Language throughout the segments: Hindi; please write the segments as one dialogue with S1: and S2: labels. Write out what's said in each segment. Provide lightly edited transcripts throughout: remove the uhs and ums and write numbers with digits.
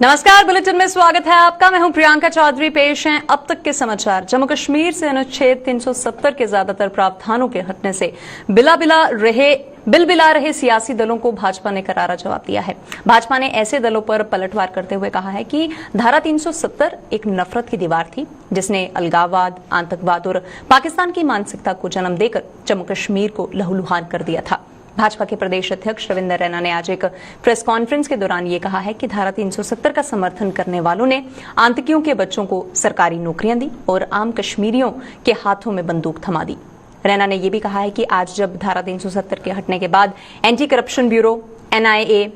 S1: नमस्कार, बुलेटिन में स्वागत है आपका। मैं हूं प्रियंका चौधरी। पेश हैं अब तक के समाचार। जम्मू कश्मीर से अनुच्छेद 370 के ज्यादातर प्रावधानों के हटने से बिलबिला रहे सियासी दलों को भाजपा ने करारा जवाब दिया है। भाजपा ने ऐसे दलों पर पलटवार करते हुए कहा है कि धारा 370 एक नफरत की दीवार थी जिसने अलगाववाद, आतंकवाद और पाकिस्तान की मानसिकता को जन्म देकर जम्मू कश्मीर को लहूलुहान कर दिया था। भाजपा के प्रदेश अध्यक्ष रविंद्र रैना ने आज एक प्रेस कॉन्फ्रेंस के दौरान ये कहा है कि धारा 370 का समर्थन करने वालों ने आतंकियों के बच्चों को सरकारी नौकरियां दी और आम कश्मीरियों के हाथों में बंदूक थमा दी। रैना ने यह भी कहा है कि आज जब धारा 370 के हटने के बाद एंटी करप्शन ब्यूरो, NIA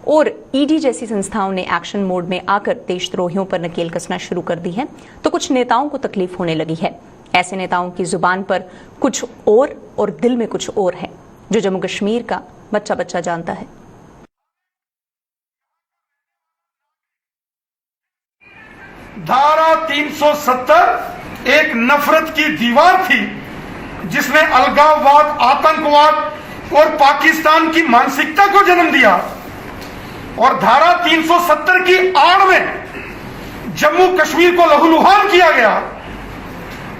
S1: और ED जैसी संस्थाओं ने एक्शन मोड में आकर देशद्रोहियों पर नकेल कसना शुरू कर दी है, तो कुछ नेताओं को तकलीफ होने लगी है। ऐसे नेताओं की जुबान पर कुछ और दिल में कुछ और है, जो जम्मू कश्मीर का बच्चा बच्चा जानता है।
S2: धारा 370 एक नफरत की दीवार थी जिसने अलगाववाद, आतंकवाद और पाकिस्तान की मानसिकता को जन्म दिया। और धारा 370 की आड़ में जम्मू कश्मीर को लहूलुहान किया गया।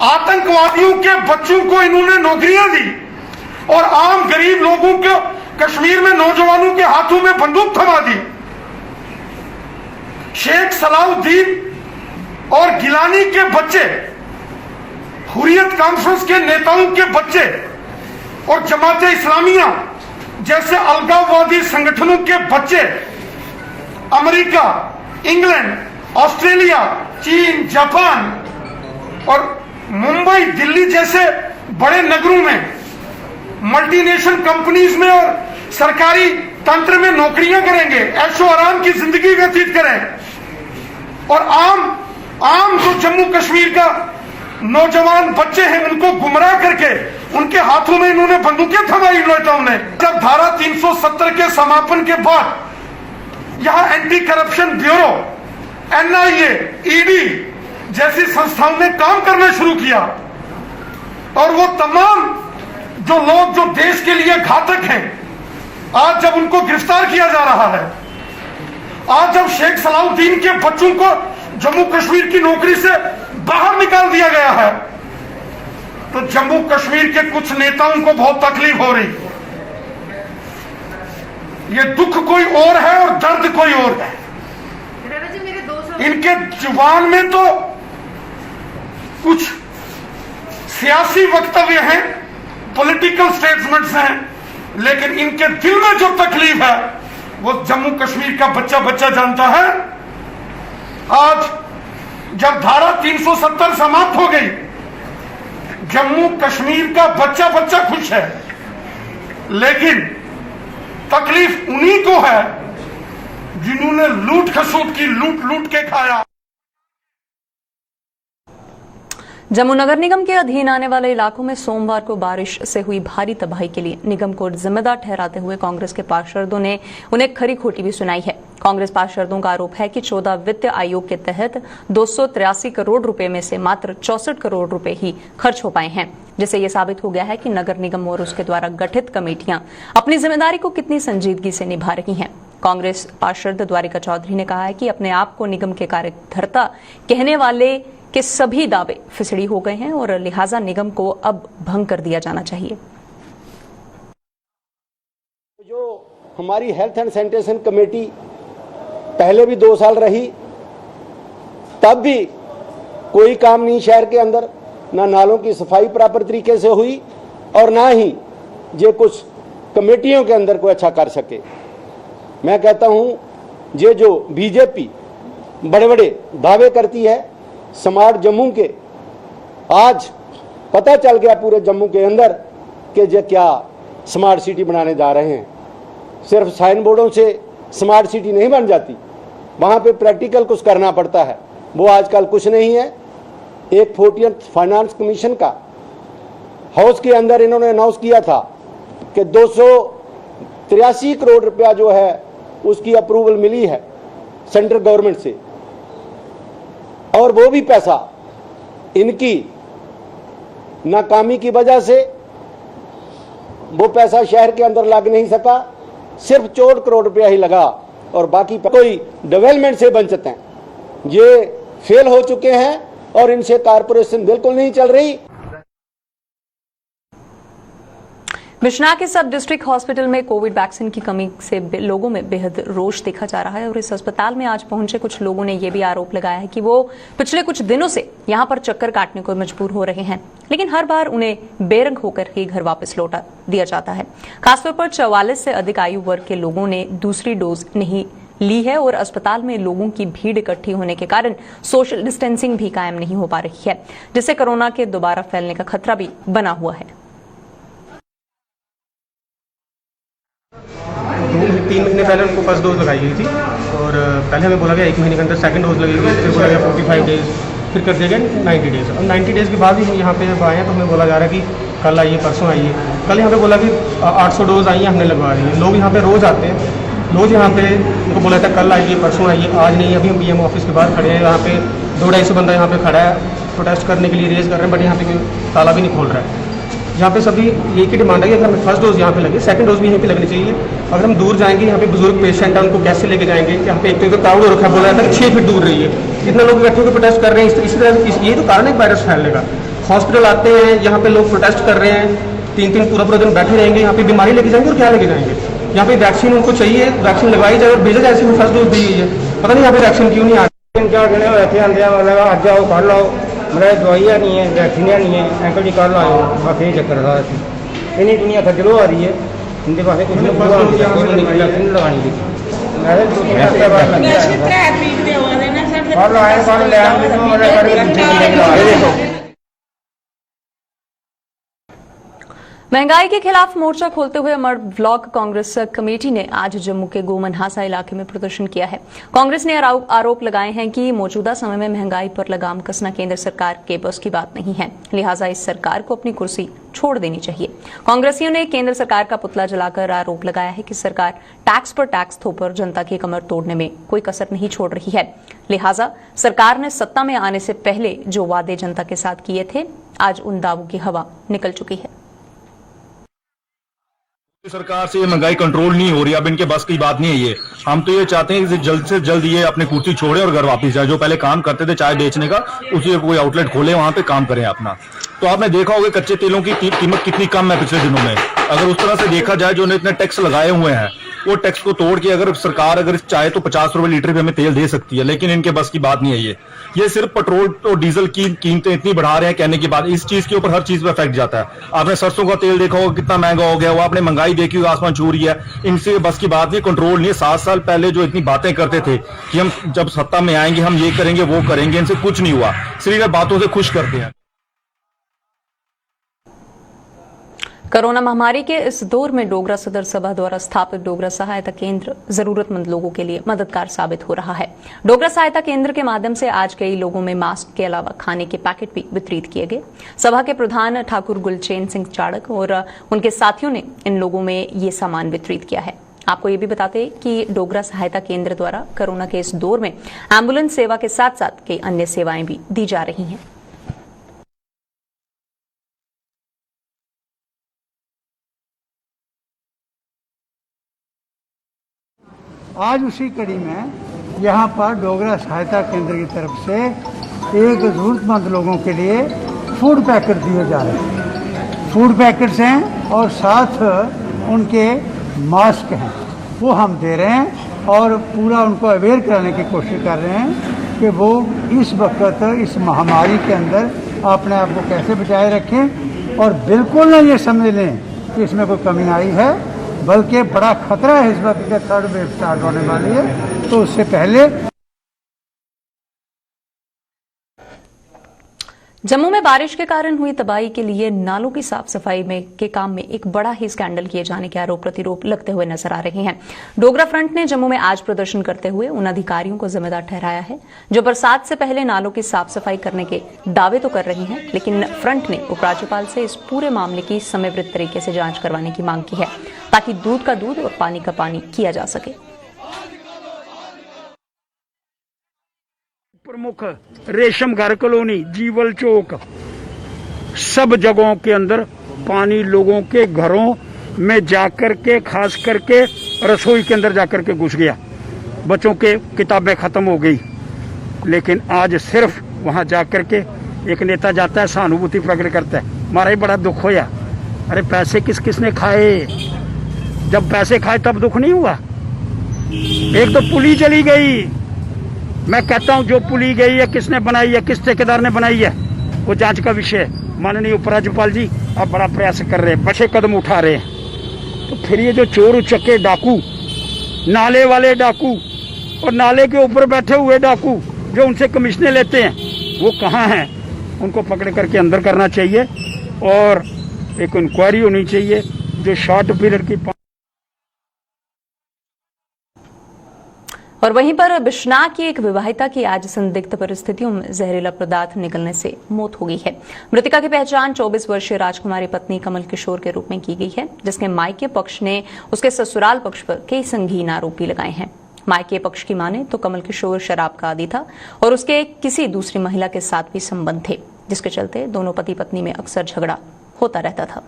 S2: आतंकवादियों के बच्चों को इन्होंने नौकरियां दी और आम गरीब लोगों को कश्मीर में नौजवानों के हाथों में बंदूक थमा दी। शेख सलाउद्दीन और गिलानी के बच्चे, हुर्रियत कॉन्फ्रेंस के नेताओं के बच्चे और जमात इस्लामिया जैसे अलगाववादी संगठनों के बच्चे अमेरिका, इंग्लैंड, ऑस्ट्रेलिया, चीन, जापान और मुंबई, दिल्ली जैसे बड़े नगरों में, मल्टीनेशनल कंपनीज में और सरकारी तंत्र में नौकरियां करेंगे, ऐशो आराम की जिंदगी व्यतीत करें। और आम जो जम्मू कश्मीर का नौजवान बच्चे हैं उनको गुमराह करके उनके हाथों में इन्होंने बंदूकें थमाई नेताओं ने। जब धारा 370 के समापन के बाद यहां anti corruption bureau, NIA, ED जैसी संस्थाओं ने काम करना शुरू किया और वो तमाम जो लोग जो देश के लिए घातक हैं, आज जब उनको गिरफ्तार किया जा रहा है, आज जब शेख सलाउद्दीन के बच्चों को जम्मू कश्मीर की नौकरी से बाहर निकाल दिया गया है, तो जम्मू कश्मीर के कुछ नेताओं को बहुत तकलीफ हो रही। ये दुख कोई और है और दर्द कोई और है। इनके जुबान में तो कुछ सियासी वक्तव्य हैं, पॉलिटिकल स्टेटमेंट्स हैं, लेकिन इनके दिल में जो तकलीफ है वो जम्मू कश्मीर का बच्चा बच्चा जानता है। आज जब धारा 370 समाप्त हो गई, जम्मू कश्मीर का बच्चा बच्चा खुश है, लेकिन तकलीफ उन्हीं को है जिन्होंने लूट खसूट की, लूट के खाया।
S1: जम्मू नगर निगम के अधीन आने वाले इलाकों में सोमवार को बारिश से हुई भारी तबाही के लिए निगम को जिम्मेदार ठहराते हुए कांग्रेस के पार्षदों ने उन्हें खरी खोटी भी सुनाई है। कांग्रेस पार्षदों का आरोप है कि 14 वित्त आयोग के तहत 283 करोड़ रुपए में से मात्र 64 करोड़ रुपए ही खर्च हो पाए हैं, जिससे यह साबित हो गया है कि नगर निगम और उसके द्वारा गठित कमेटियां अपनी जिम्मेदारी को कितनी संजीदगी से निभा रही हैं। कांग्रेस पार्षद द्वारिका चौधरी ने कहा है कि अपने आप को निगम के कार्यकर्ता कहने वाले के सभी दावे फिसड़ी हो गए हैं और लिहाजा निगम को अब भंग कर दिया जाना चाहिए।
S3: जो हमारी हेल्थ एंड सैनिटेशन कमेटी पहले भी 2 साल रही, तब भी कोई काम नहीं शहर के अंदर, ना नालों की सफाई प्रॉपर तरीके से हुई और ना ही ये कुछ कमेटियों के अंदर कोई अच्छा कर सके। मैं कहता हूं ये जो बीजेपी बड़े बड़े दावे करती है स्मार्ट जम्मू के, आज पता चल गया पूरे जम्मू के अंदर कि ये क्या स्मार्ट सिटी बनाने जा रहे हैं। सिर्फ साइन बोर्डों से स्मार्ट सिटी नहीं बन जाती, वहां पे प्रैक्टिकल कुछ करना पड़ता है। वो आजकल कुछ नहीं है। एक 40th फाइनेंस कमीशन का हाउस के अंदर इन्होंने अनाउंस किया था कि 283 करोड़ रुपया जो है उसकी अप्रूवल मिली है सेंट्रल गवर्नमेंट से, और वो भी पैसा इनकी नाकामी की वजह से वो पैसा शहर के अंदर लग नहीं सका, सिर्फ 64 करोड़ रुपया ही लगा। और बाकी कोई डेवलपमेंट से वंचित हैं। ये फेल हो चुके हैं और इनसे कारपोरेशन बिल्कुल नहीं चल रही।
S1: बिश्नाह के सब डिस्ट्रिक्ट हॉस्पिटल में कोविड वैक्सीन की कमी से लोगों में बेहद रोष देखा जा रहा है और इस अस्पताल में आज पहुंचे कुछ लोगों ने यह भी आरोप लगाया है कि वो पिछले कुछ दिनों से यहां पर चक्कर काटने को मजबूर हो रहे हैं, लेकिन हर बार उन्हें बेरंग होकर ही घर वापस लौटा दिया जाता है। खासतौर पर 44 से अधिक आयु वर्ग के लोगों ने दूसरी डोज नहीं ली है और अस्पताल में लोगों की भीड़ इकट्ठी होने के कारण सोशल डिस्टेंसिंग भी कायम नहीं हो पा रही है, जिससे कोरोना के दोबारा फैलने का खतरा भी बना हुआ है।
S4: 3 महीने पहले उनको फर्स्ट डोज लगाई गई थी और पहले हमें बोला गया 1 महीने के अंदर सेकंड डोज लगेगी, फिर बोला गया 45 डेज, फिर कर दिया गया 90 डेज। अब 90 डेज के बाद भी हम यहाँ पे जब आए हैं तो हमें बोला जा रहा है कि कल आइए, परसों आइए। कल यहाँ पे बोला कि 800 डोज आई है, हमने लगवा दी है। लोग यहाँ पे रोज़ आते हैं, रोज़ यहाँ पे उनको बोला था कल आइए, परसों आइए, आज नहीं। अभी हम BMO ऑफिस के बाहर खड़े हैं, यहाँ पे 200-250 बंदा यहाँ पे खड़ा है, प्रोटेस्ट करने के लिए रेज कर रहे हैं, बट यहाँ पे कोई ताला भी नहीं खोल रहा है। यहाँ पे सभी एक ही डिमांड है कि अगर हमें फर्स्ट डोज यहाँ पे लगे, सेकंड डोज भी यहीं पे लगनी चाहिए। अगर हम दूर जाएंगे, यहाँ पे बुजुर्ग पेशेंट है, उनको कैसे लेके जाएंगे? यहाँ पे एक तो क्राउड हो रखा है, बोला जाता है 6 फीट दूर रहिए। इतना लोग इकट्ठे होकर प्रोटेस्ट कर रहे हैं, इसी तरह ये तो कारण है वायरस फैलने का। हॉस्पिटल आते हैं, यहाँ पे लोग प्रोटेस्ट कर रहे हैं, 3 पूरा दिन बैठे रहेंगे, यहाँ पे बीमारी लेके जाएंगे और क्या लेके जाएंगे? यहाँ पे वैक्सीन उनको चाहिए, वैक्सीन लगवाई जाए और भेजा जाए। ऐसे में फर्स्ट डोज दी है, पता नहीं यहाँ पे वैक्सीन क्यों नहीं आ रही।
S5: 3-4 दिन ऐसे आते हैं, आज जाओ कर लो, मेरा दवाइयाँ नहीं है, वैक्सीन नहीं है, अंकल जी कर लो, बस ये चक्कर था। इतनी दुनिया खजलो आ रही है, इनके पास कुछ नहीं लगानी थी।
S1: महंगाई के खिलाफ मोर्चा खोलते हुए अमर ब्लॉक कांग्रेस कमेटी ने आज जम्मू के गोमनहासा इलाके में प्रदर्शन किया है। कांग्रेस ने आरोप लगाए हैं कि मौजूदा समय में महंगाई पर लगाम कसना केंद्र सरकार के बस की बात नहीं है, लिहाजा इस सरकार को अपनी कुर्सी छोड़ देनी चाहिए। कांग्रेसियों ने केंद्र सरकार का पुतला जलाकर आरोप लगाया है कि सरकार टैक्स पर टैक्स थोपकर जनता की कमर तोड़ने में कोई कसर नहीं छोड़ रही है, लिहाजा सरकार ने सत्ता में आने से पहले जो वादे जनता के साथ किए थे, आज उन दावों की हवा निकल चुकी है।
S6: सरकार से ये महंगाई कंट्रोल नहीं हो रही, अब इनके बस की बात नहीं है ये। हम तो ये चाहते हैं कि जल्द से जल्द ये अपनी कुर्सी छोड़े और घर वापस जाए। जो पहले काम करते थे चाय बेचने का, उसी कोई आउटलेट खोले, वहां पे काम करें अपना। तो आपने देखा होगा कच्चे तेलों की कीमत कितनी कम है पिछले दिनों में। अगर उस तरह से देखा जाए, जो इतने टैक्स लगाए हुए हैं, वो टैक्स को तोड़ के अगर सरकार अगर चाहे तो 50 रुपए लीटर भी हमें तेल दे सकती है, लेकिन इनके बस की बात नहीं है ये सिर्फ पेट्रोल और डीजल की कीमतें इतनी बढ़ा रहे हैं, कहने की बात। इस चीज के ऊपर हर चीज पे इफेक्ट जाता है। आपने सरसों का तेल देखा होगा कितना महंगा हो गया, वो आपने महंगाई देखी होगी, आसमान छू रही है। इनसे बस की बात नहीं, कंट्रोल नहीं है। 7 साल पहले जो इतनी बातें करते थे कि हम जब सत्ता में आएंगे हम ये करेंगे वो करेंगे, इनसे कुछ नहीं हुआ, सिर्फ बातों से खुश करते हैं।
S1: कोरोना महामारी के इस दौर में डोगरा सदर सभा द्वारा स्थापित डोगरा सहायता केंद्र जरूरतमंद लोगों के लिए मददगार साबित हो रहा है। डोगरा सहायता केंद्र के माध्यम से आज कई लोगों में मास्क के अलावा खाने के पैकेट भी वितरित किए गए। सभा के प्रधान ठाकुर गुलचैन सिंह चाड़क और उनके साथियों ने इन लोगों में ये सामान वितरित किया है। आपको ये भी बताते कि डोगरा सहायता केंद्र द्वारा कोरोना के इस दौर में एम्बुलेंस सेवा के साथ साथ कई अन्य सेवाएं भी दी जा रही हैं।
S7: आज उसी कड़ी में यहाँ पर डोगरा सहायता केंद्र की तरफ से एक ज़रूरतमंद लोगों के लिए फूड पैकेट दिए जा रहे हैं। फूड पैकेट्स हैं और साथ उनके मास्क हैं, वो हम दे रहे हैं और पूरा उनको अवेयर कराने की कोशिश कर रहे हैं कि वो इस वक्त इस महामारी के अंदर अपने आप को कैसे बचाए रखें और बिल्कुल ना ये समझ लें कि इसमें कोई कमी आई है, बल्कि बड़ा खतरा है इस वक्त के थर्ड वेव स्टार्ट होने वाली है। तो उससे पहले
S1: जम्मू में बारिश के कारण हुई तबाही के लिए नालों की साफ सफाई के काम में एक बड़ा ही स्कैंडल किए जाने के आरोप प्रतिरोप लगते हुए नजर आ रहे हैं। डोगरा फ्रंट ने जम्मू में आज प्रदर्शन करते हुए उन अधिकारियों को जिम्मेदार ठहराया है जो बरसात से पहले नालों की साफ सफाई करने के दावे तो कर रहे हैं, लेकिन फ्रंट ने उपराज्यपाल से इस पूरे मामले की समयबद्ध तरीके से जांच करवाने की मांग की है ताकि दूध का दूध और पानी का पानी किया जा सके।
S8: प्रमुख रेशम घर कॉलोनी, जीवल चौक, सब जगहों के अंदर पानी लोगों के घरों में जाकर के, खास करके रसोई के अंदर जाकर के घुस गया। बच्चों के किताबें ख़त्म हो गई, लेकिन आज सिर्फ वहाँ जा कर के एक नेता जाता है, सहानुभूति प्रकट करता है, हमारा ही बड़ा दुख होया। अरे पैसे किस किसने खाए? जब पैसे खाए तब दुख नहीं हुआ। एक तो पुली चली गई, मैं कहता हूँ जो पुली गई है किसने बनाई है, किस ठेकेदार ने बनाई है, वो जांच का विषय है। माननीय उपराज्यपाल जी आप बड़ा प्रयास कर रहे हैं, बड़े कदम उठा रहे हैं, तो फिर ये जो चोर उचक्के डाकू, नाले वाले डाकू और नाले के ऊपर बैठे हुए डाकू जो उनसे कमीशनें लेते हैं, वो कहाँ हैं? उनको पकड़ करके अंदर करना चाहिए और एक इंक्वायरी होनी चाहिए जो शॉर्ट पीरियड की।
S1: और वहीं पर बिश्नाह की एक विवाहिता की आज संदिग्ध परिस्थितियों में जहरीला पदार्थ निकलने से मौत हो गई है। मृतका की पहचान 24 वर्षीय राजकुमारी पत्नी कमल किशोर के रूप में की गई है, जिसके मायके पक्ष ने उसके ससुराल पक्ष पर कई संगीन आरोप भी लगाए हैं। मायके पक्ष की माने तो कमल किशोर शराब का आदी था और उसके किसी दूसरी महिला के साथ भी संबंध थे, जिसके चलते दोनों पति पत्नी में अक्सर झगड़ा होता रहता था।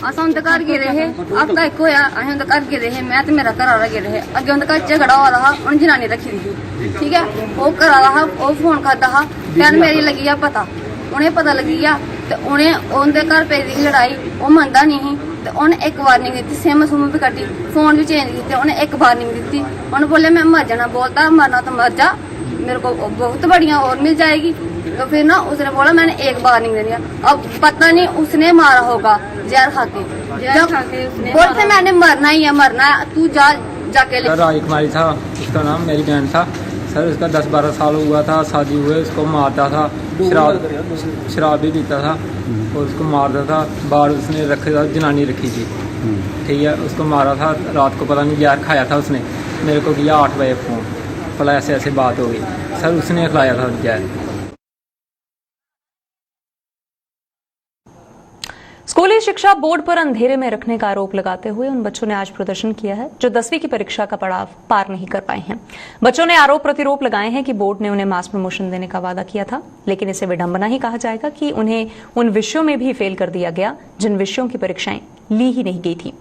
S9: अस अंधकार गिरे है, आपका एक होया अं अंधकार गिरे है, मैं तो मेरा घर वाला गिरे है। अगे अंधकार झगड़ा हो रहा, उन जनानी रखी थी, ठीक है, वो घर रहा, वो फोन खाता हा, भैन मेरी लगी है पता, उन्हें पता लगी है, तो उन्हें उनके घर पे दी लड़ाई, वो मनता नहीं, तो उन्हें एक वार्निंग दी, सिम सुम भी कटी, फोन भी चेंज किए, उन्हें एक वार्निंग दी, उन्हें बोले मैं मर जाना, बोलता मरना तो मर जा, मेरे को बहुत बढ़िया और मिल जाएगी। तो फिर ना उसने बोला मैंने एक वार्निंग दे दिया, अब पता नहीं उसने मारा होगा जहर खा के, बोलते मैंने मरना ही है, मरना है, तू जा जाके ले।
S5: राजकुमारी था उसका नाम, मेरी बहन था सर, उसका 10-12 साल हुआ था, शादी हुए उसको मारता था, शराब भी पीता था और उसको मारता था। बाहर उसने रखा था, जनानी रखी थी, ठीक है, उसको मारा था। रात को पता नहीं जहर खाया था उसने, मेरे को किया 8 बजे फ़ोन, भला ऐसे ऐसे बात हो गई सर, उसने खिलाया था जहर।
S1: स्कूली शिक्षा बोर्ड पर अंधेरे में रखने का आरोप लगाते हुए उन बच्चों ने आज प्रदर्शन किया है जो 10वीं की परीक्षा का पड़ाव पार नहीं कर पाए हैं। बच्चों ने आरोप प्रतिरोप लगाए हैं कि बोर्ड ने उन्हें मास प्रमोशन देने का वादा किया था, लेकिन इसे विडंबना ही कहा जाएगा कि उन्हें उन विषयों में भी फेल कर दिया गया जिन विषयों की परीक्षाएं ली ही नहीं गई थी।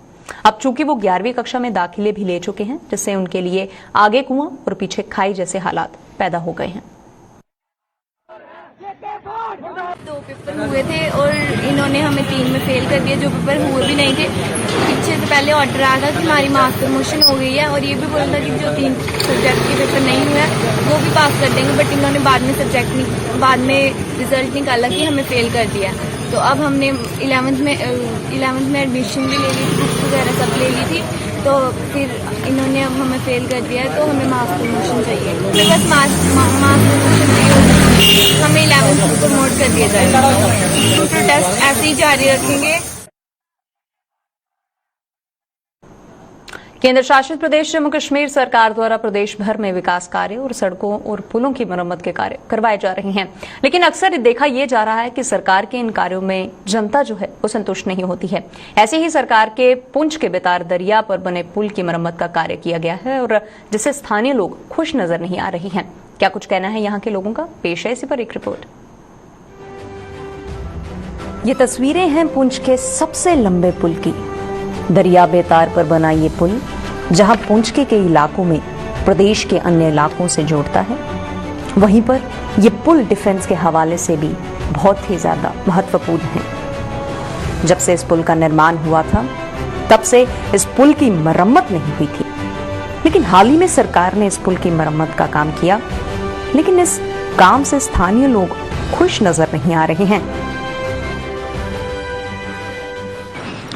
S1: अब चूंकि वो 11वीं कक्षा में दाखिले भी ले चुके हैं, जिससे उनके लिए आगे कुआं और पीछे खाई जैसे हालात पैदा हो गए हैं।
S9: 2 पेपर हुए थे और इन्होंने हमें 3 में फेल कर दिया, जो पेपर हुए भी नहीं थे। पीछे से पहले ऑर्डर आया था कि हमारी मास प्रमोशन हो गई है और ये भी बोला था कि जो 3 सब्जेक्ट के पेपर नहीं हुए वो भी पास कर देंगे, बट इन्होंने बाद में रिजल्ट निकाला कि हमें फेल कर दिया। तो अब हमने 11th में एडमिशन भी ले ली थी, बुक्स वगैरह सब ले ली थी, तो फिर इन्होंने अब हमें फेल कर दिया है, तो हमें मास प्रमोशन चाहिए। तो बस मास प्रमोशन चाहिए, हमें 11th को प्रमोट कर दिया जाएगा। कंप्यूटर टेस्ट ऐसे ही जारी रखेंगे।
S1: केंद्र शासित प्रदेश जम्मू कश्मीर सरकार द्वारा प्रदेश भर में विकास कार्य और सड़कों और पुलों की मरम्मत के कार्य करवाए जा रहे हैं, लेकिन अक्सर देखा यह जा रहा है कि सरकार के इन कार्यों में जनता जो है वो संतुष्ट नहीं होती है। ऐसे ही सरकार के पुंछ के बेतार दरिया पर बने पुल की मरम्मत का कार्य किया गया है और जिससे स्थानीय लोग खुश नजर नहीं आ रहे हैं। क्या कुछ कहना है यहाँ के लोगों का, पेश है इसी पर एक रिपोर्ट। ये तस्वीरें हैं पुंछ के सबसे लंबे पुल की। दरिया बेतार पर बना ये पुल जहां पुंछ के कई इलाकों में प्रदेश के अन्य इलाकों से जोड़ता है, वहीं पर ये पुल डिफेंस के हवाले से भी बहुत ही ज्यादा महत्वपूर्ण है। जब से इस पुल का निर्माण हुआ था तब से इस पुल की मरम्मत नहीं हुई थी, लेकिन हाल ही में सरकार ने इस पुल की मरम्मत का काम किया, लेकिन इस काम से स्थानीय लोग खुश नजर नहीं आ रहे हैं।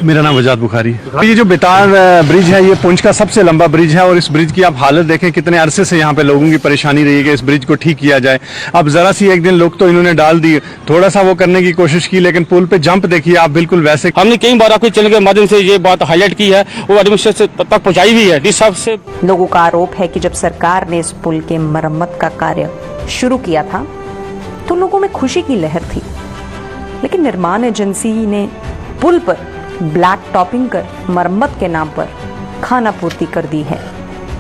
S10: मेरा नाम वजाद बुखारी। ये जो बेतार ब्रिज है ये पुंछ का सबसे लंबा ब्रिज है और इस ब्रिज की आप हालत देखें, कितने अरसे से यहाँ पे लोगों की परेशानी रही है कि इस ब्रिज को ठीक किया जाए। अब जरा सी एक दिन लोग तो इन्होंने डाल दी, थोड़ा सा वो करने की कोशिश की, लेकिन पुल पे जंप देखिए आप, बिल्कुल वैसे।
S4: हमने कई बार आपके चैनल के माध्यम से ये बात हाईलाइट की है, वो एडमिनिस्ट्रेशन तक पहुंचाई भी है। इस सबसे
S1: लोगों का आरोप है कि जब सरकार ने इस पुल के मरम्मत का कार्य शुरू किया था तो लोगों में खुशी की लहर थी, लेकिन निर्माण एजेंसी ने पुल पर ब्लैक टॉपिंग कर मरम्मत के नाम पर खाना पूर्ति कर दी है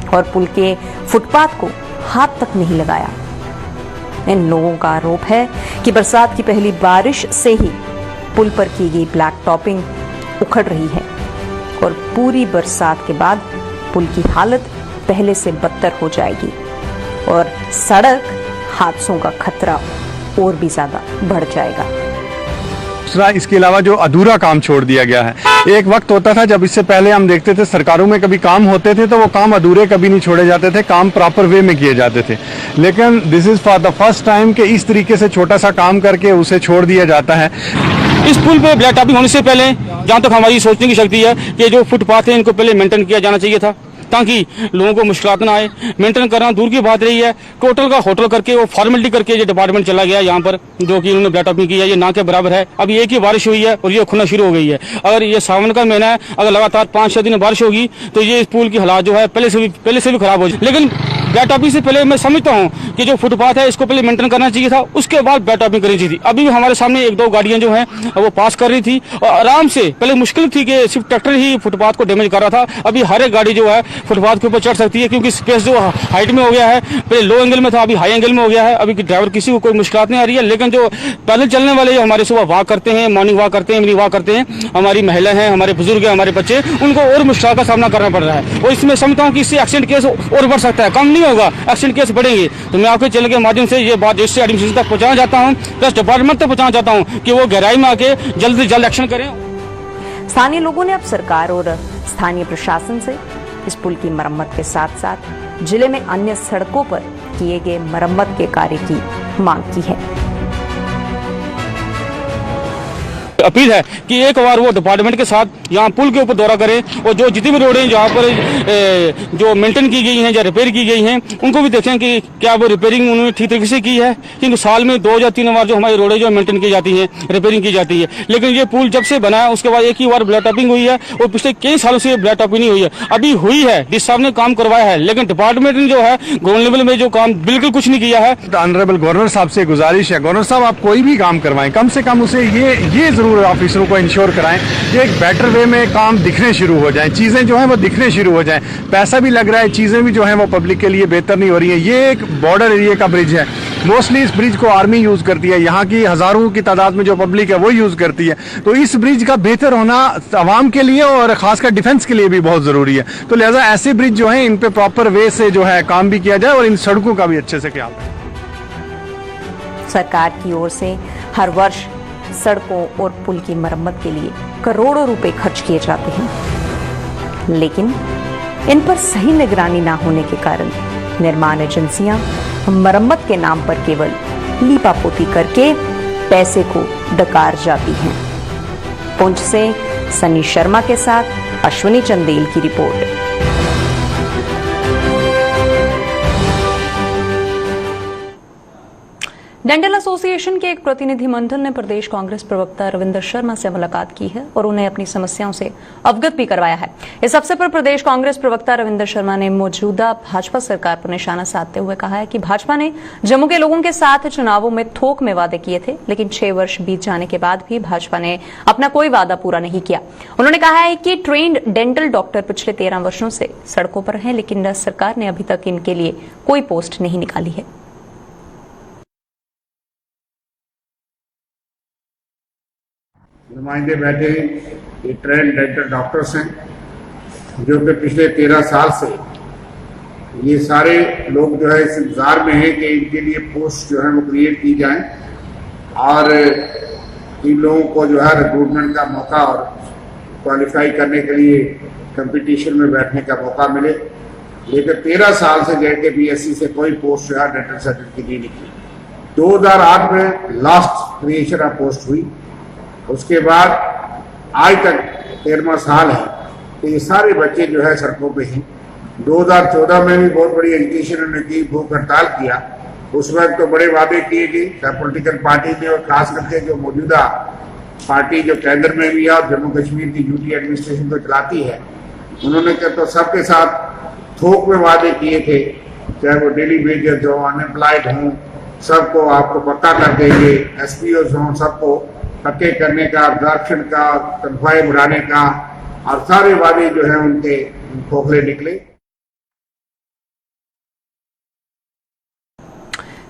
S1: और पुल के फुटपाथ को हाथ तक नहीं लगाया। इन लोगों का आरोप है कि बरसात की पहली बारिश से ही पुल पर की गई ब्लैक टॉपिंग उखड़ रही है और पूरी बरसात के बाद पुल की हालत पहले से बदतर हो जाएगी और सड़क हादसों का खतरा और भी ज्यादा बढ़ जाएगा।
S10: दूसरा, इसके अलावा जो अधूरा काम छोड़ दिया गया है। एक वक्त होता था जब इससे पहले हम देखते थे सरकारों में कभी काम होते थे तो वो काम अधूरे कभी नहीं छोड़े जाते थे, काम प्रॉपर वे में किए जाते थे। लेकिन this is for the first time कि इस तरीके से छोटा सा काम करके उसे छोड़ दिया जाता है।
S11: इस पुल पे ब्लैक टॉपिंग होने से पहले जहाँ तक हमारी सोचने की शक्ति है कि जो फुटपाथ है इनको पहले मेंटेन किया जाना चाहिए था ताकि लोगों को मुश्किलात ना आए। मेंटेन करना दूर की बात रही है, टोटल का होटल करके वो फॉर्मेलिटी करके जो डिपार्टमेंट चला गया यहाँ पर, जो कि उन्होंने ब्लैक टॉपिंग की है, ये ना के बराबर है। अब एक ही बारिश हुई है और ये खुलना शुरू हो गई है। अगर ये सावन का महीना है, अगर लगातार 5-6 दिन बारिश होगी तो ये इस पुल की हालात जो है पहले से भी खराब हो जाए। लेकिन ब्लैक टॉपिंग से पहले मैं समझता हूँ कि जो फुटपाथ है इसको पहले मेंटेन करना चाहिए था, उसके बाद ब्लैक टॉपिंग करनी चाहिए थी। अभी भी हमारे सामने 1-2 गाड़ियां जो हैं वो पास कर रही थी और आराम से, पहले मुश्किल थी कि सिर्फ ट्रैक्टर ही फुटपाथ को डैमेज कर रहा था। अभी हर एक गाड़ी जो है फुटपाथ के ऊपर चढ़ सकती है क्योंकि स्पेस जो हाइट में हो गया है, पहले लो एंगल में था अभी हाई एंगल में हो गया है। अभी ड्राइवर किसी को कोई मुश्किल नहीं आ रही है। लेकिन जो पैदल चलने वाले जो हमारे सुबह वॉक करते हैं, मॉर्निंग वॉक करते हैं, इवनिंग वॉक करते हैं, हमारी महिला हैं, हमारे बुजुर्ग हैं, हमारे बच्चे, उनको और मुश्किल का सामना करना पड़ रहा है। और इसमें समझता हूँ कि इससे एक्सीडेंट केस और बढ़ सकता है, कम नहीं होगा, एक्सीडेंट केस बढ़ेंगे। तो मैं आपके चैनल के माध्यम से ये बात रजिस्ट्री एडमिनिस्ट्रेशन तक पहुंचाना चाहता हूँ, प्लस डिपार्टमेंट तक पहुंचाना चाहता हूँ कि वो गहराई में आके जल्द से जल्द एक्शन करें।
S1: स्थानीय लोगों ने अब सरकार और स्थानीय प्रशासन से इस पुल की मरम्मत के साथ साथ जिले में अन्य सड़कों पर किए गए मरम्मत के कार्य की मांग की है।
S11: अपील है कि एक बार वो डिपार्टमेंट के साथ यहाँ पुल के ऊपर दौरा करें और जो जितनी भी रोडें जहाँ पर जो मेंटेन की गई हैं या रिपेयर की गई हैं उनको भी देखें कि क्या वो रिपेयरिंग उन्होंने ठीक तरीके से की है। क्योंकि साल में 2 या 3 बार जो हमारी रोडें जो मेंटेन की जाती हैं, रिपेयरिंग की जाती है। लेकिन ये पुल जब से बना है उसके बाद एक ही बार ब्लैक टॉपिंग हुई है और पिछले कई सालों से ब्लैक टॉपिंग नहीं हुई है। अभी हुई है, डिस साहब ने काम करवाया है, लेकिन डिपार्टमेंट ने जो है ग्राउंड लेवल में जो काम बिल्कुल कुछ नहीं किया है।
S10: ऑनरेबल गवर्नर साहब से गुजारिश है, गवर्नर साहब आप कोई भी काम करवाएं, कम से कम उसे ये जरूर ऑफिसरों को इंश्योर कराएं कि एक बेटर वे में काम दिखने शुरू हो जाएं, चीजें जो हैं वो दिखने शुरू हो जाएं। पैसा भी लग रहा है, चीजें भी जो हैं वो पब्लिक के लिए बेहतर नहीं हो रही हैं। ये एक बॉर्डर एरिया का ब्रिज है, मोस्टली इस ब्रिज को आर्मी यूज करती है, यहाँ की हजारों की तादाद में जो पब्लिक है वो यूज करती है। तो इस ब्रिज का बेहतर होना आवाम के लिए और खासकर डिफेंस के लिए भी बहुत जरूरी है। तो लिहाजा ऐसे ब्रिज जो है इन पे प्रॉपर वे से जो है काम भी किया जाए और इन सड़कों का भी अच्छे से ख्याल रखें।
S1: सरकार की ओर से हर वर्ष सड़कों और पुल की मरम्मत के लिए करोड़ों रुपए खर्च किए जाते हैं, लेकिन इन पर सही निगरानी ना होने के कारण निर्माण एजेंसियां मरम्मत के नाम पर केवल लीपापोती करके पैसे को डकार जाती हैं। पुंछ से सनी शर्मा के साथ अश्विनी चंदेल की रिपोर्ट। डेंटल एसोसिएशन के एक प्रतिनिधिमंडल ने प्रदेश कांग्रेस प्रवक्ता रविंदर शर्मा से मुलाकात की है और उन्हें अपनी समस्याओं से अवगत भी करवाया है। इस अवसर पर प्रदेश कांग्रेस प्रवक्ता रविंदर शर्मा ने मौजूदा भाजपा सरकार पर निशाना साधते हुए कहा है कि भाजपा ने जम्मू के लोगों के साथ चुनावों में थोक में वादे किए थे, लेकिन 6 वर्ष बीत जाने के बाद भी भाजपा ने अपना कोई वादा पूरा नहीं किया। उन्होंने कहा है कि ट्रेन्ड डेंटल डॉक्टर पिछले 13 वर्षों से सड़कों पर हैं, लेकिन सरकार ने अभी तक इनके लिए कोई पोस्ट नहीं निकाली है।
S12: नुमाइंदे बैठे हैं, ये ट्रेंड डेंटल डॉक्टर्स हैं जो कि पिछले 13 साल से ये सारे लोग जो है इस इंतजार में हैं कि इनके लिए पोस्ट जो है वो क्रिएट की जाए और इन लोगों को जो है रिक्रूटमेंट का मौका और क्वालिफाई करने के लिए कंपटीशन में बैठने का मौका मिले। लेकिन 13 साल से JNK PSC से कोई पोस्ट जो है डेंटल सर्जन की नहीं निकली। 2008 में लास्ट क्रिएशन ऑफ पोस्ट हुई, उसके बाद आज तक 13वां साल है कि ये सारे बच्चे जो है सड़कों पे हैं। 2014 में भी बहुत बड़ी एजुकेशन ने की, भूख हड़ताल किया। उस वक्त तो बड़े वादे किए गए पॉलिटिकल पार्टी ने और खास करके जो मौजूदा पार्टी जो केंद्र में भी है और जम्मू कश्मीर की यूटी एडमिनिस्ट्रेशन को चलाती है, उन्होंने तो सबके साथ थोक में वादे किए थे, चाहे वो डेली वेजेस हो, अनएम्प्लॉयड हों, सबको आपको पक्का कर देंगे, SPOs हों, सबको पक्के करने का, अब्जॉर्प्शन का, तनख्वाहें बढ़ाने का, और सारे वादे जो है उनके खोखले निकले।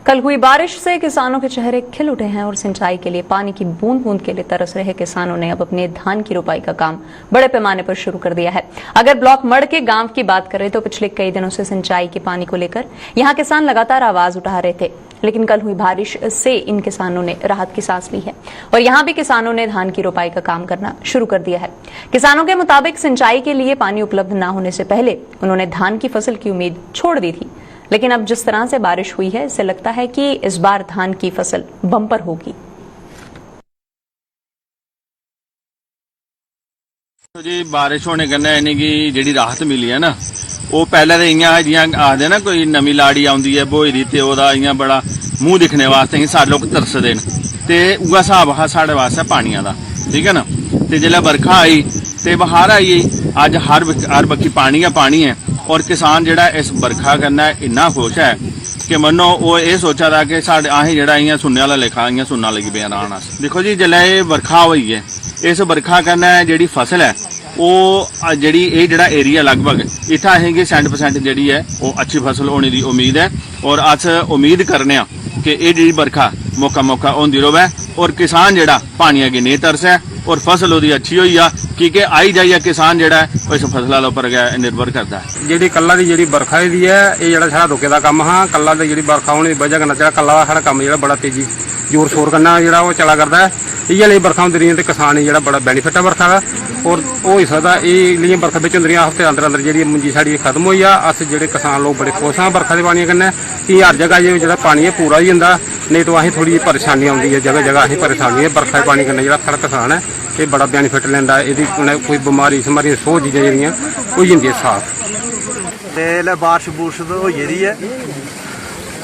S1: कल हुई बारिश से किसानों के चेहरे खिल उठे हैं और सिंचाई के लिए पानी की बूंद बूंद के लिए तरस रहे किसानों ने अब अपने धान की रोपाई का काम बड़े पैमाने पर शुरू कर दिया है। अगर ब्लॉक मड़ के गांव की बात करें तो पिछले कई दिनों से सिंचाई के पानी को लेकर यहां किसान लगातार आवाज उठा रहे थे, लेकिन कल हुई बारिश से इन किसानों ने राहत की सांस ली है और यहां भी किसानों ने धान की रोपाई का काम करना शुरू कर दिया है। किसानों के मुताबिक सिंचाई के लिए पानी उपलब्ध न होने से पहले उन्होंने धान की फसल की उम्मीद छोड़ दी थी, लेकिन अब जिस तरह से बारिश हुई है इससे लगता है कि इस बार धान की फसल बम्पर होगी।
S13: जी बारिश होने कन्नै यानी कि जिहड़ी राहत मिली है ना, वो पहले तो इयां जियां आखदे ना कोई नमीं लाड़ी आउंदी है ब्होई दी ते ओहदा इयां बड़ा मूंह दिखने वास्ते सारे लोग तरसदे न, ते उ'ऐ हिसाब हा साढ़े वास्ते पानिया दा, ठीक है ना। ते जिसलै बरखा आई ते बहार आई गेई, अज हर बक्खी पानी है और किसान जिहड़ा इस बरखा कन्नै इन्ना खुश है कि मन्नो वो ये सोचा था कि साढ़े असें जिहड़ा इयां सुनने आह्ला लेखा इयां सुनना लगी पे रान अस। देखो जी जिसलै एह् बरखा होई है, इस बरखा कन्नै जिहड़ी फसल है वो जिहड़ी एह् जिहड़ा एरिया लगभग इत्थै असेंगी 100% जिहड़ी है वो अच्छी फसल होने की उम्मीद है और अस उम्मीद करने आं कि एह् जिहड़ी बरखा मौका होंदी रवै और किसान जिहड़ा पानी अग्गें नेईं तरसै और फसल ओहदी अच्छी होई जा, क्योंकि आई जाइए किसान जिहड़ा है इस फसल उपर गै निर्भर करता है।
S4: ਜਿਹੜੀ ਕੱਲਾ ਦੀ ਜਿਹੜੀ ਬਰਖਾ ਦੀ ਹੈ ਇਹ ਜਿਹੜਾ ਸਾਡਾ ਰੁਕੇ ਦਾ ਕੰਮ ਹਾਂ, ਕੱਲਾ ਦੀ ਜਿਹੜੀ ਬਰਖਾ ਹੋਣੀ ਦੀ ਵਜ੍ਹਾ ਨਾਲ ਜਿਹੜਾ ਕੱਲਾ ਦਾ ਸਾਡਾ ਕੰਮ ਜਿਹੜਾ ਬੜਾ ਤੇਜ਼ੀ ਜ਼ੋਰ ਸ਼ੋਰ ਕਰਨਾ ਜਿਹੜਾ ਉਹ ਚਲਾ ਕਰਦਾ ਹੈ। ਇਹ ਲਈ ਬਰਖਾ ਹੁੰਦੀ ਰਹੀ ਤੇ ਕਿਸਾਨ ਨੇ ਜਿਹੜਾ ਬੜਾ ਬੈਨੀਫਿਟ ਹੈ ਬਰਖਾ ਦਾ और हो सकता ये लिए बरखा बिच होंदियां हफ्ते अंदर जी मुंजी साड़ी खत्म हुई आ। अस जो किसान लोग बड़े खुश हाँ बरखा के पानी कन्नै कि हर जगह जो पानी है पूरा ही जाता, नहीं तो असें थोड़ी परेशानी आती है, जगह जगह असें परेशानी है। बरखा के पानी कन्नै जो सारा किसान है ये बड़ा बेनीफिट लैंदा, ये कोई बीमारी शमारी सौ चीज़ां जिहड़ियां हो जांदियां साफ।
S14: ते बारिश बुरश हो गेदी है,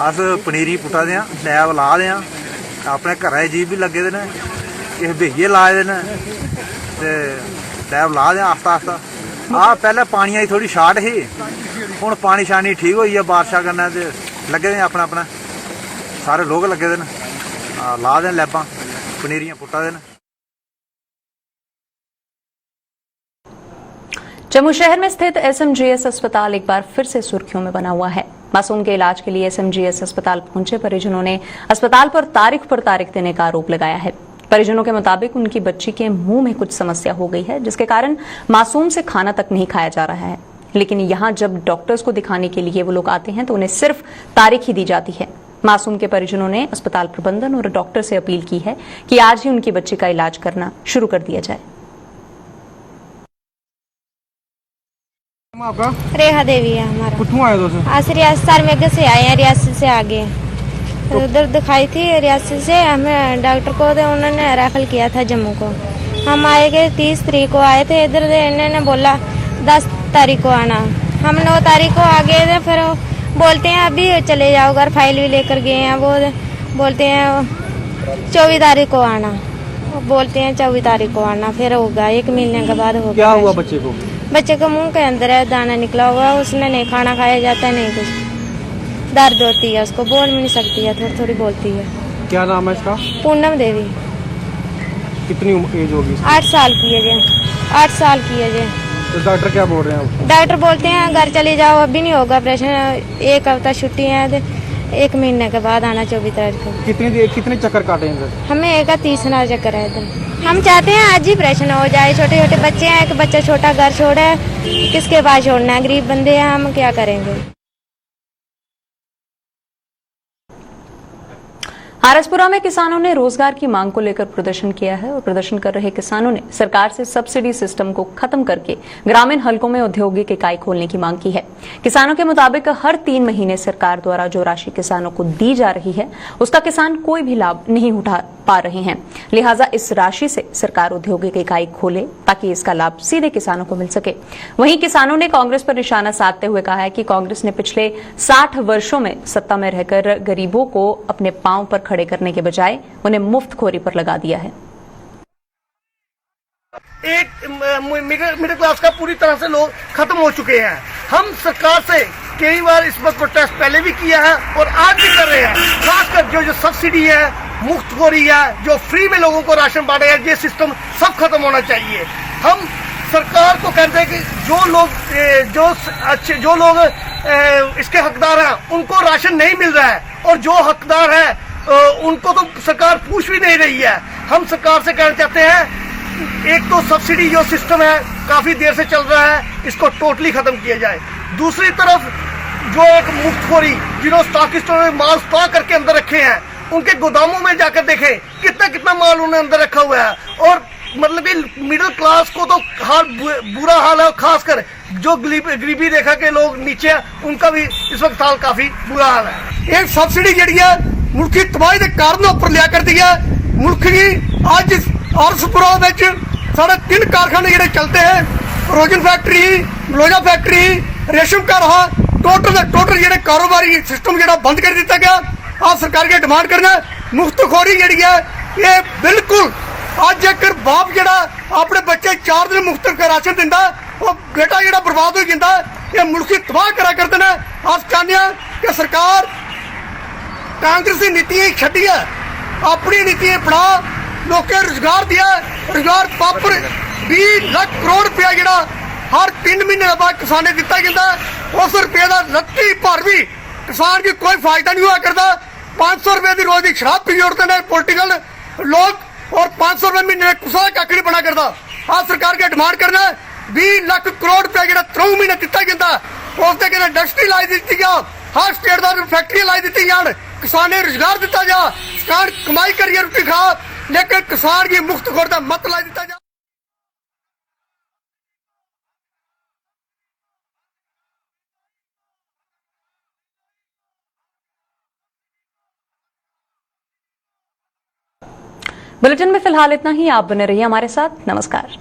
S14: अस पनीरी पुट्टा दे लैब ला दे अपने घरै जी भी लगे दे न, किश बेहिये लाए दे न ते लैब ला दे आस्ता आस्ता। पहले पानिया की थोड़ी शार्ट ही, हुण पानी शानी ठीक होई है बारिशा कन्नै ते लगे दे अपना अपना सारे लोग लगे दे न ला दे लैबां पनीरियां पुट्टा दे न।
S1: जम्मू शहर में स्थित एसएमजीएस अस्पताल एक बार फिर से सुर्खियों में बना हुआ है। मासूम के इलाज के लिए एसएमजीएस अस्पताल पहुंचे परिजनों ने अस्पताल पर तारीख देने का आरोप लगाया है। परिजनों के मुताबिक उनकी बच्ची के मुंह में कुछ समस्या हो गई है, जिसके कारण मासूम से खाना तक नहीं खाया जा रहा है। लेकिन यहां जब डॉक्टर्स को दिखाने के लिए वो लोग आते हैं तो उन्हें सिर्फ तारीख ही दी जाती है। मासूम के परिजनों ने अस्पताल प्रबंधन और डॉक्टर से अपील की है कि आज ही उनकी बच्ची का इलाज करना शुरू कर दिया जाए।
S15: आपका
S16: रेखा देवी है हमारा।
S15: कितों आए दोस्त?
S16: आज रियासत सारमेघ से आए हैं, रियासत से आगे उधर दिखाई थी रियासत से हमें डॉक्टर को, तो उन्होंने रेफर किया था जम्मू को। हम आए गए 30 तारीख को आए थे इधर, इन्होंने बोला 10 तारीख को आना। हम 9 तारीख को आ गए थे, फिर बोलते हैं अभी चले जाओ घर, फाइल भी लेकर गए हैं। वो बोलते हैं 24 तारीख को आना, बोलते हैं 24 तारीख को आना। फिर होगा 1 महीने के बाद होगा।
S15: क्या हुआ बच्चे को?
S16: बच्चे को मुंह के अंदर है दाना निकला हुआ, उसने नहीं खाना खाया जाता, नहीं कुछ दर्द होती है, उसको बोल भी नहीं सकती है, थोड़ी थोड़ी बोलती है।
S15: क्या नाम है इसका?
S16: पूनम देवी।
S15: कितनी एज होगी?
S16: 8 साल की है जी, 8 साल की है जी।
S15: तो डॉक्टर क्या बोल रहे हैं?
S16: डॉक्टर बोलते हैं घर चले जाओ, अभी नहीं होगा ऑपरेशन, 1 हफ्ता छुट्टी है, 1 महीने के बाद आना 24 तारीख को।
S15: कितने चक्कर काटे हैं?
S16: हमें एक 30 चक्कर है इधर। हम चाहते हैं आज ही ऑपरेशन हो जाए, छोटे छोटे बच्चे हैं, एक बच्चा छोटा घर छोड़ा है, किसके पास छोड़ना है, गरीब बंदे हैं, हम क्या करेंगे।
S1: आरएसपुरा में किसानों ने रोजगार की मांग को लेकर प्रदर्शन किया है और प्रदर्शन कर रहे किसानों ने सरकार से सब्सिडी सिस्टम को खत्म करके ग्रामीण हलकों में औद्योगिक इकाई खोलने की मांग की है। किसानों के मुताबिक हर 3 महीने सरकार द्वारा जो राशि किसानों को दी जा रही है उसका किसान कोई भी लाभ नहीं उठा पा रहे हैं, लिहाजा इस राशि से सरकार औद्योगिक इकाई खोले ताकि इसका लाभ सीधे किसानों को मिल सके। वहीं किसानों ने कांग्रेस पर निशाना साधते हुए कहा है कि कांग्रेस ने पिछले 60 वर्षों में सत्ता में रहकर गरीबों को अपने पांव पर खड़े करने के बजाय उन्हें मुफ्तखोरी पर लगा दिया है।
S2: एक मिडिल क्लास का पूरी तरह से लोग खत्म हो चुके हैं। हम सरकार से कई बार इस पर प्रोटेस्ट पहले भी किया है और आज भी कर रहे हैं। खासकर जो सब्सिडी है, मुफ्तखोरी है, जो फ्री में लोगों को राशन बांटे है, ये सिस्टम सब खत्म होना चाहिए। हम सरकार को कहते हैं कि जो लोग इसके हकदार हैं उनको राशन नहीं मिल रहा है, और जो हकदार है उनको तो सरकार पूछ भी नहीं रही है। हम सरकार से कहना चाहते हैं, एक तो सब्सिडी जो सिस्टम है काफी देर से चल रहा है, इसको टोटली खत्म किया जाए। दूसरी तरफ जो एक मुफ्तखोरी, जिन्होंने स्टॉकिस्टों ने माल स्टॉक करके अंदर रखे हैं, उनके गोदामों में जाकर देखें कितना कितना माल उन्होंने अंदर रखा हुआ है। और मतलब कि मिडिल क्लास को तो बुरा हाल है, खासकर जो गरीबी रेखा के लोग नीचे हैं उनका भी इस वक्त हाल काफी बुरा हाल है। एक सब्सिडी जी है मुल्क की तबाही के कारणों पर लिया कर दी है। मुल्क की अज अरसपुरा साढ़े 3 कारखाने जोड़े चलते हैं, रोजन फैक्ट्री, मलोजा फैक्ट्री, रेशम का रहा, टोटल जो कारोबारी सिस्टम जो बंद कर दिया गया। आप सरकार की डिमांड करना मुफ्तखोरी जी है ये बिल्कुल। अज एक बाप जो अपने बच्चे 4 दिन मुफ्त राशन दिता, वो बेटा जो बर्बाद हो जाता है, ये मुल्क की तबाह करा करते हैं। आप चाहते हैं कि सरकार कांग्रेसी नीतियां छड्डी है, अपनी नीतियां अपना, लोगों रोजगार दिया, रोजगार प्रॉपर 20 लाख करोड़ रुपया जो हर 3 महीने बाद किसाने दिता जाता है, उस रुपये का रत्ती भर भी किसान की कोई फायदा नहीं हुआ करता। 500 रुपए की रोज की शराब पी जोड़ते हैं पोलिटिकल लोग, और 500 रुपए महीने कुछ कख नहीं बना करता। आज सरकार की डिमांड करना 20 लाख करोड़ रुपया जो 3 महीने दिता जाता है, उससे कहना इंडस्ट्री लाई दी जा, हर स्टेट का फैक्ट्री लाई दी जान, किसाने रोजगार दिता जा, किसान कमाई करिए रोटी खा, लेकिन किसान की मुफ्तखोर का मत लाई दिता जा।
S1: बुलेटिन में फिलहाल इतना ही। आप बने रहिए हमारे साथ। नमस्कार।